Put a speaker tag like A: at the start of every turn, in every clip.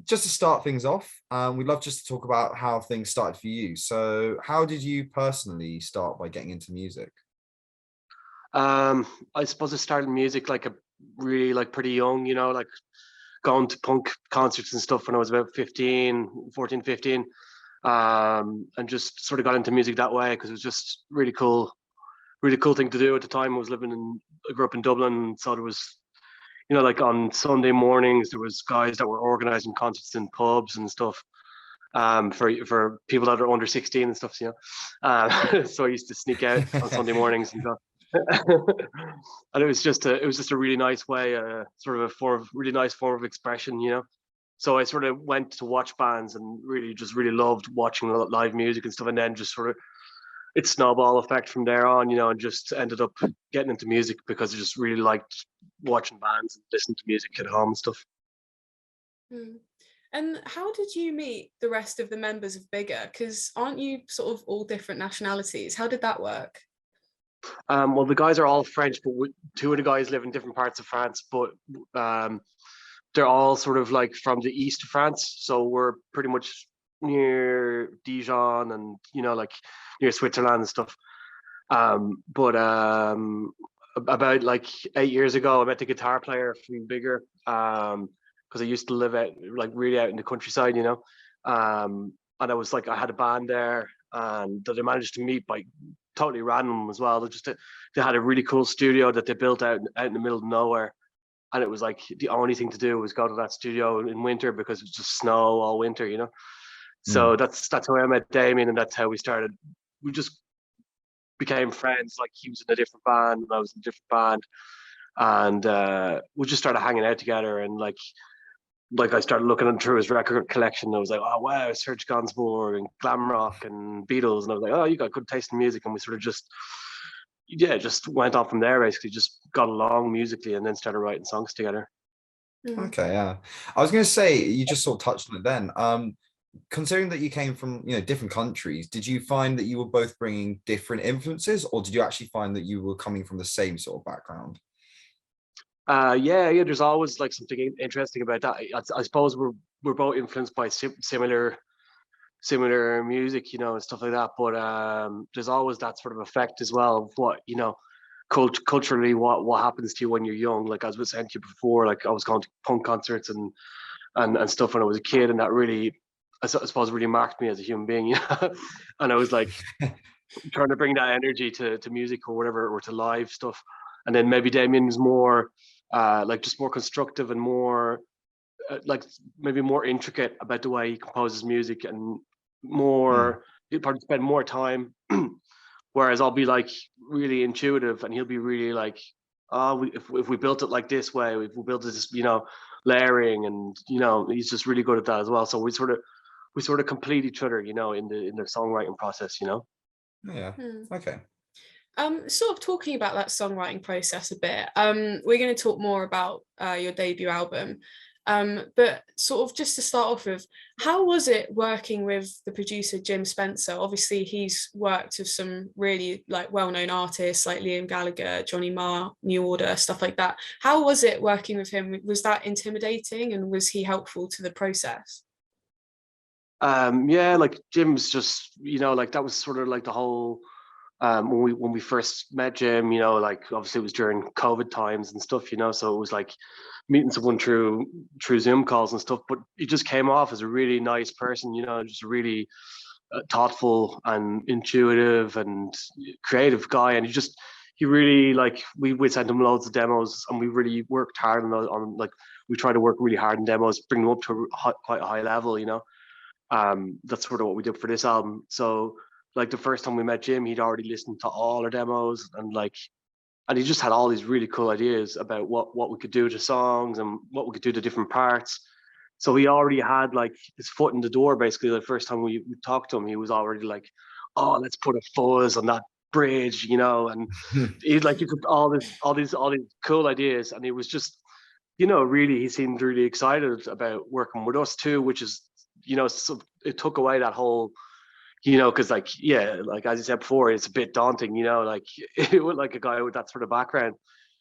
A: just to start things off, we'd love just to talk about how things started for you. So how did you personally start by getting into music?
B: Um, I suppose I started music like a really like pretty young, like going to punk concerts and stuff when I was about 15, and just sort of got into music that way because it was just really cool thing to do at the time. I grew up in Dublin, so there was, like on Sunday mornings, there was guys that were organizing concerts in pubs and stuff, for people that are under 16 and stuff, so I used to sneak out on Sunday mornings and stuff. And it was just a really nice way, sort of a really nice form of expression, so I sort of went to watch bands and really loved watching live music and stuff, and then just sort of it snowball effect from there on, and just ended up getting into music because I just really liked watching bands and listening to music at home and stuff.
C: Mm. And how did you meet the rest of the members of Bigger? Because aren't you sort of all different nationalities? How did that work?
B: Well, the guys are all French, but two of the guys live in different parts of France, but um, they're all sort of like from the east of France. So we're pretty much near Dijon and, like near Switzerland and stuff. But about like 8 years ago, I met the guitar player from Bigger, because I used to live out like really out in the countryside, and I had a band there, and that I managed to meet by totally random as well. They had a really cool studio that they built out in the middle of nowhere, and it was like the only thing to do was go to that studio in winter because it was just snow all winter.
A: Mm.
B: So that's how I met Damien, and that's how we started. We just became friends. Like he was in a different band, and I was in a different band, and we just started hanging out together. And like I started looking through his record collection, and I was like, oh wow, Serge Gainsbourg and glam rock and Beatles, and I was like, oh, you got good taste in music, and we sort of just went on from there. Basically, just got along musically, and then started writing songs together.
C: Mm.
A: Okay, yeah. I was going to say, you just sort of touched on it then. Considering that you came from, different countries, did you find that you were both bringing different influences, or did you actually find that you were coming from the same sort of background?
B: Yeah. There's always like something interesting about that. I suppose we're both influenced by similar music, and stuff like that. But there's always that sort of effect as well of what culturally what happens to you when you're young. Like as I was saying to you before, like I was going to punk concerts and stuff when I was a kid, and that really, I suppose, really marked me as a human being. And I was like trying to bring that energy to music or whatever, or to live stuff. And then maybe Damien was more like just more constructive and more like maybe more intricate about the way he composes music, and
A: Mm.
B: he'll probably spend more time. Whereas I'll be like really intuitive, and he'll be really like, oh, if we built it like this way, if we built it this, layering, and he's just really good at that as well. So we sort of complete each other, in the songwriting process.
A: Yeah.
C: Mm.
A: Okay.
C: Sort of talking about that songwriting process a bit. We're going to talk more about your debut album. But sort of just to start off with, how was it working with the producer Jim Spencer? Obviously, he's worked with some really like well-known artists like Liam Gallagher, Johnny Marr, New Order, stuff like that. How was it working with him? Was that intimidating, and was he helpful to the process?
B: Yeah, like Jim's just, like that was sort of like the whole, when we first met Jim, like obviously it was during COVID times and stuff, so it was like meeting someone through Zoom calls and stuff. But he just came off as a really nice person, just a really thoughtful and intuitive and creative guy. And he really, like, we sent him loads of demos, and we really worked hard on like, we try to work really hard in demos, bring them up to quite a high level. That's sort of what we did for this album. So like the first time we met Jim, he'd already listened to all our demos, and he just had all these really cool ideas about what we could do to songs and what we could do to different parts. So he already had like his foot in the door. Basically, the first time we talked to him, he was already like, "Oh, let's put a fuzz on that bridge," and he took all these cool ideas, and he was just, really, he seemed really excited about working with us too, which is, so it took away that whole, because like, yeah, like as you said before, it's a bit daunting, like with like a guy with that sort of background.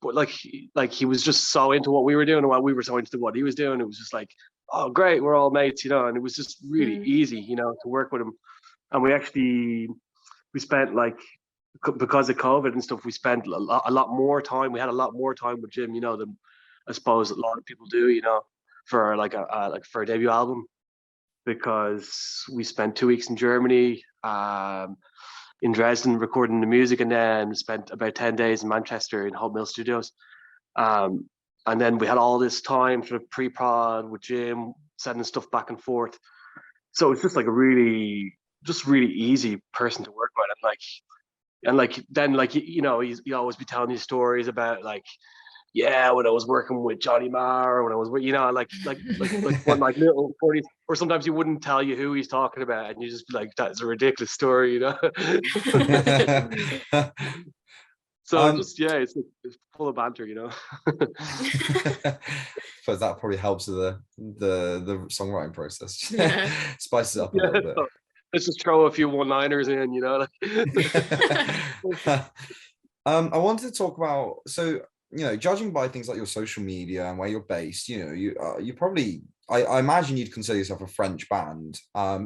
B: But like he was just so into what we were doing, and what we were so into what he was doing. It was just like, oh great, we're all mates, you know, and it was just really easy, you know, to work with him. And we spent like, because of COVID and stuff, we spent a lot more time. We had a lot more time with Jim, you know, than I suppose a lot of people do, you know, for like for a debut album, because we spent 2 weeks in Germany, in Dresden recording the music, and then spent about 10 days in Manchester in Hope Mill Studios. And then we had all this time for the pre-prod with Jim, sending stuff back and forth. So it's just like just really easy person to work with. And then you know, he'd always be telling you stories about like, yeah, when I was working with Johnny Marr, or when I was, you know, like one like little 40s, or sometimes he wouldn't tell you who he's talking about, and you just be like, that's a ridiculous story, you know. So just yeah, it's full of banter, you know.
A: Suppose that probably helps with the songwriting process.
C: Yeah.
A: Spices it up a little bit.
B: So let's just throw a few one-liners in, you know.
A: I wanted to talk about, so you know, judging by things like your social media and where you're based, you know, you probably, I imagine you'd consider yourself a French band,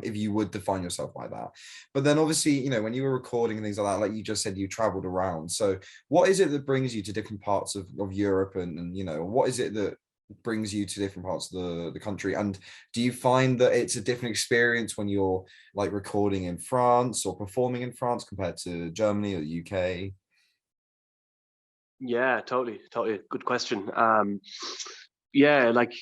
A: if you would define yourself by that. But then obviously, you know, when you were recording and things like that, like you just said, you traveled around. So what is it that brings you to different parts of Europe, and you know, what is it that brings you to different parts of the country? And do you find that it's a different experience when you're like recording in France or performing in France compared to Germany or the UK?
B: Yeah, totally. Good question. Yeah, like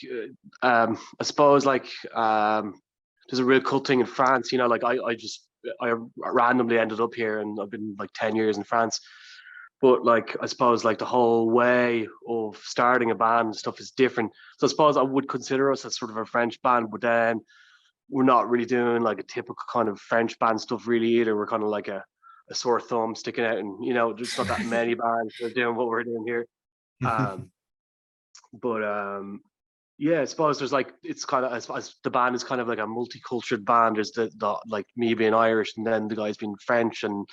B: I suppose like there's a real cult thing in France, you know, like I randomly ended up here, and I've been like 10 years in France. But like I suppose like the whole way of starting a band and stuff is different. So I suppose I would consider us as sort of a French band, but then we're not really doing like a typical kind of French band stuff really either. We're kind of like a sore thumb sticking out, and you know, there's not that many bands that are doing what we're doing here. Um, but yeah, I suppose there's like, it's kind of, as the band is kind of like a multicultural band. There's the like me being Irish, and then the guys being French, and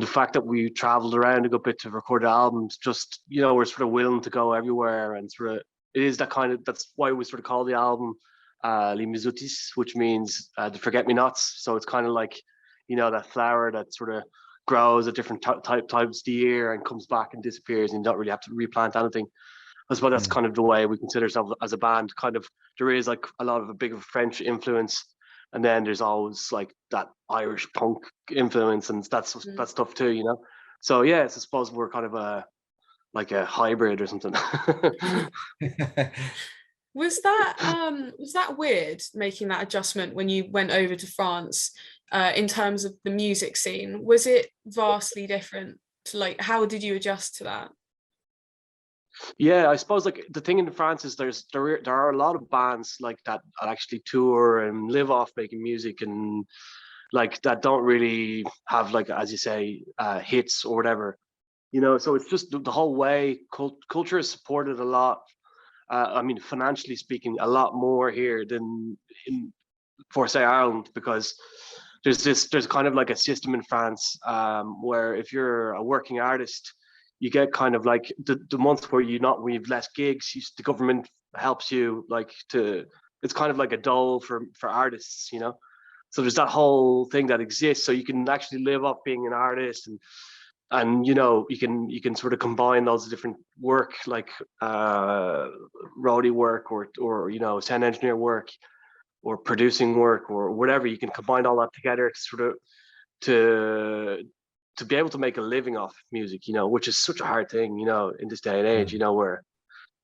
B: the fact that we traveled around a good bit to record albums, just, you know, we're sort of willing to go everywhere, and sort of it is that kind of, that's why we sort of call the album Les Misutis, which means the forget-me-nots. So it's kind of like, you know, that flower that sort of grows at different types of the year and comes back and disappears, and you don't really have to replant anything. I suppose that's kind of the way we consider ourselves as a band. Kind of, there is like a lot of a big of French influence, and then there's always like that Irish punk influence, and that's that stuff too, you know. So yes, I suppose we're kind of like a hybrid or something.
C: Was that weird, making that adjustment when you went over to France, in terms of the music scene? Was it vastly different? Like, how did you adjust to that?
B: Yeah, I suppose like the thing in France is there are a lot of bands like that actually tour and live off making music, and like that don't really have, like, as you say, hits or whatever, you know. So it's just the whole way culture is supported a lot. I mean, financially speaking, a lot more here than in, for say, Ireland, because there's kind of like a system in France, where if you're a working artist, you get kind of like the month where we've less gigs, the government helps you, like, to, it's kind of like a dole for artists, you know. So there's that whole thing that exists, so you can actually live off being an artist, and you know, you can sort of combine those different work, like roadie work, or you know, sound engineer work, or producing work, or whatever. You can combine all that together to sort of to be able to make a living off music, you know, which is such a hard thing, you know, in this day and age, you know, where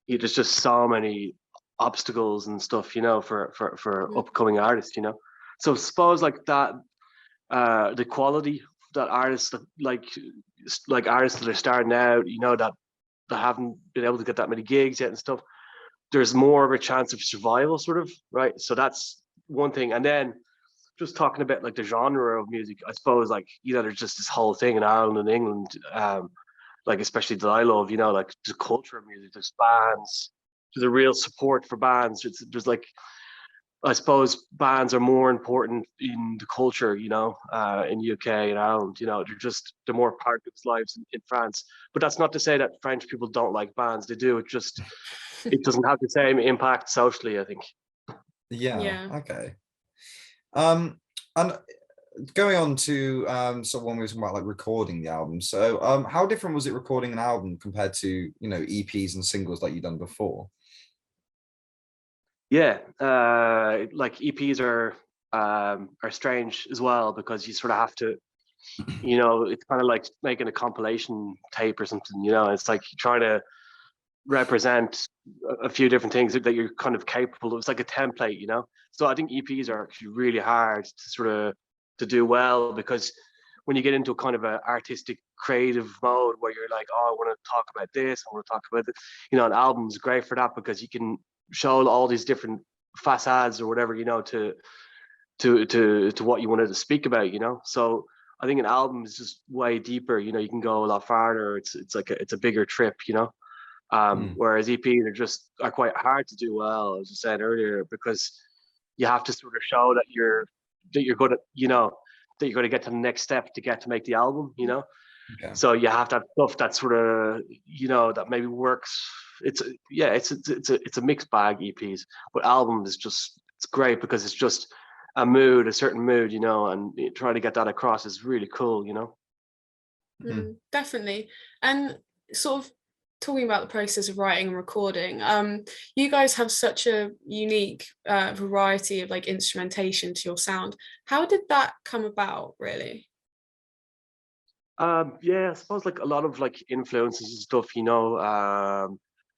B: there's just so many obstacles and stuff, you know, for upcoming artists, you know. So I suppose like that, the quality that artists that like artists that are starting out, you know, that haven't been able to get that many gigs yet and stuff, there's more of a chance of survival, sort of, right? So that's one thing. And then just talking about like the genre of music, I suppose, like, you know, there's just this whole thing in Ireland and England, like especially that I love, you know, like the culture of music. There's bands, there's a real support for bands. There's like, I suppose bands are more important in the culture, you know, in UK and Ireland, you know, they're more part of people's lives in France. But that's not to say that French people don't like bands. They do. It doesn't have the same impact socially, I think.
A: Yeah.
C: Yeah.
A: Okay. Um, and going on to sort of when we were talking about like recording the album. So how different was it recording an album compared to, you know, EPs and singles like you've done before?
B: Yeah, like EPs are strange as well because you sort of have to, you know, it's kind of like making a compilation tape or something. You know, it's like trying to represent a few different things that you're kind of capable of. It's like a template, you know. So I think EPs are actually really hard to sort of to do well because when you get into a kind of a artistic creative mode where you're like, oh, I want to talk about this, I want to talk about this, you know, an album's great for that because you can show all these different facades or whatever, you know, to what you wanted to speak about, you know. So I think an album is just way deeper, you know, you can go a lot farther. It's like it's a bigger trip, you know.
A: Mm,
B: Whereas EPs are quite hard to do well, as I said earlier, because you have to sort of show that you're going to, you know, that you're going to get to the next step to get to make the album, you know.
A: okay.
B: So you have to have stuff that sort of, you know, that maybe works. It's yeah, it's a mixed bag EPs, but album is just it's great because it's just a mood, a certain mood, you know, and trying to get that across is really cool, you know.
A: Mm.
C: Definitely. And sort of talking about the process of writing and recording, you guys have such a unique variety of like instrumentation to your sound. How did that come about, really?
B: Yeah, I suppose like a lot of like influences and stuff, you know,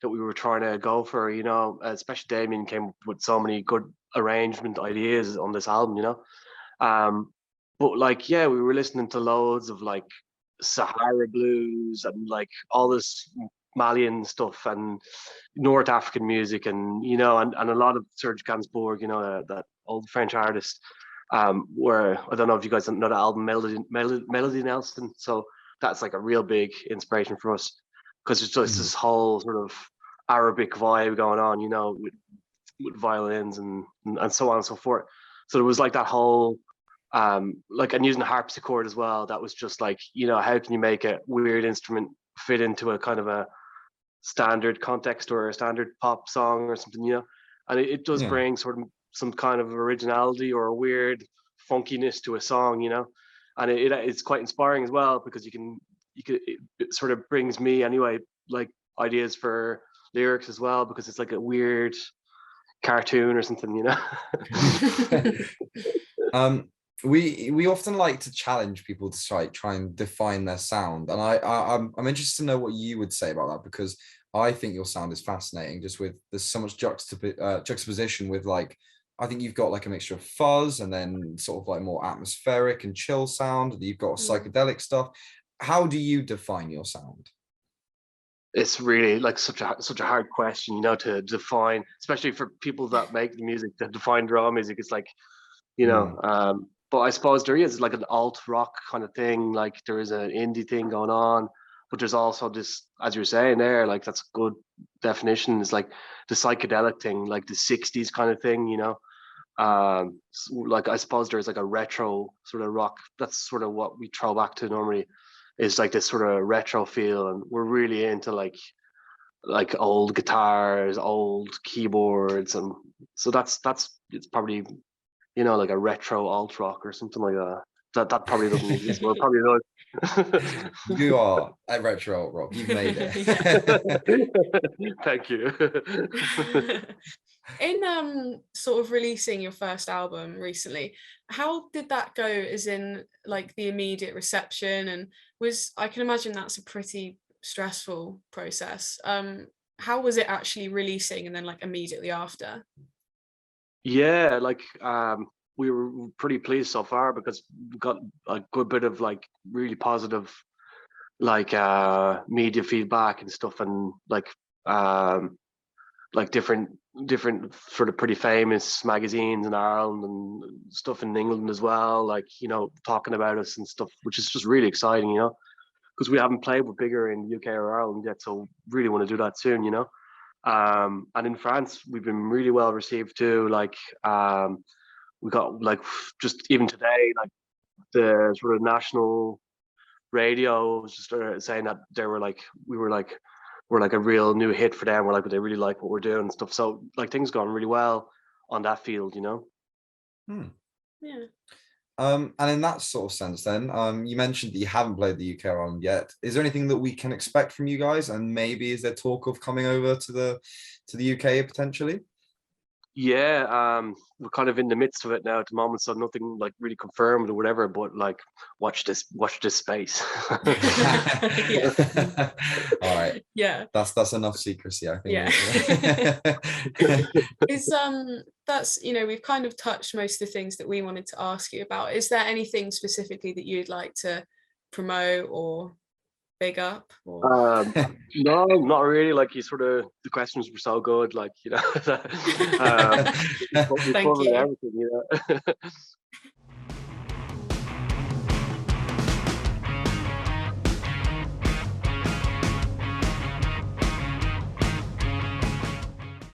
B: that we were trying to go for, you know, especially Damien came up with so many good arrangement ideas on this album, you know. But like, yeah, we were listening to loads of like Sahara blues and like all this Malian stuff and North African music and you know and a lot of Serge Gainsbourg, you know, that old French artist. Where I don't know if you guys know the album Melody Nelson. So that's like a real big inspiration for us because it's just
A: Mm.
B: this whole sort of Arabic vibe going on, you know, with violins and so on and so forth. So there was like that whole like and using the harpsichord as well. That was just like, you know, how can you make a weird instrument fit into a kind of a standard context or a standard pop song or something, you know? And it does
A: Yeah.
B: bring sort of some kind of originality or a weird funkiness to a song, you know? And it's quite inspiring as well because it sort of brings me anyway, like ideas for lyrics as well because it's like a weird cartoon or something, you know?
A: um, we often like to challenge people to try and define their sound, and I'm interested to know what you would say about that because I think your sound is fascinating. Just with there's so much juxtaposition with like I think you've got like a mixture of fuzz and then sort of like more atmospheric and chill sound. And you've got
C: Mm.
A: psychedelic stuff. How do you define your sound?
B: It's really like such a hard question, you know, to define, especially for people that make the music, to define draw music. It's like, you know,
A: Mm,
B: but I suppose there is like an alt rock kind of thing, like there is an indie thing going on, but there's also this, as you're saying there, like that's a good definition, is like the psychedelic thing, like the 60s kind of thing, you know. Like I suppose there's like a retro sort of rock. That's sort of what we throw back to normally, is like this sort of retro feel, and we're really into like old guitars, old keyboards, and so that's it's probably, you know, like a retro alt rock or something like that. That probably doesn't exist. Well, it
A: mm.
B: probably does.
A: You are a retro rock. You've made
C: Yeah.
A: it.
B: Thank you.
C: In sort of releasing your first album recently, how did that go, as in like the immediate reception? And was, I can imagine that's a pretty stressful process. How was it actually releasing and then like immediately after?
B: Yeah, like we were pretty pleased so far because we got a good bit of like really positive like media feedback and stuff, and like different sort of pretty famous magazines in Ireland and stuff in England as well, like, you know, talking about us and stuff, which is just really exciting, you know, because we haven't played with bigger in the UK or Ireland yet, so really want to do that soon, you know. And in France we've been really well received too, like we got like just even today, like the sort of national radio was just saying that they were like we're like a real new hit for them. We're like, they really like what we're doing and stuff. So like things going really well on that field, you know.
C: Yeah.
A: And in that sort of sense, then, you mentioned that you haven't played the UK round yet. Is there anything that we can expect from you guys? And maybe is there talk of coming over to the UK potentially?
B: Yeah, we're kind of in the midst of it now at the moment, so nothing like really confirmed or whatever. But like, watch this space.
C: Yeah.
A: All right.
C: Yeah.
A: That's enough secrecy, I think.
C: Yeah. Is that's, you know, we've kind of touched most of the things that we wanted to ask you about. Is there anything specifically that you'd like to promote or big up? Or
B: No, not really. Like, you sort of, the questions were so good, like, you know. We
C: Thank
B: covered
C: you.
B: everything, you know.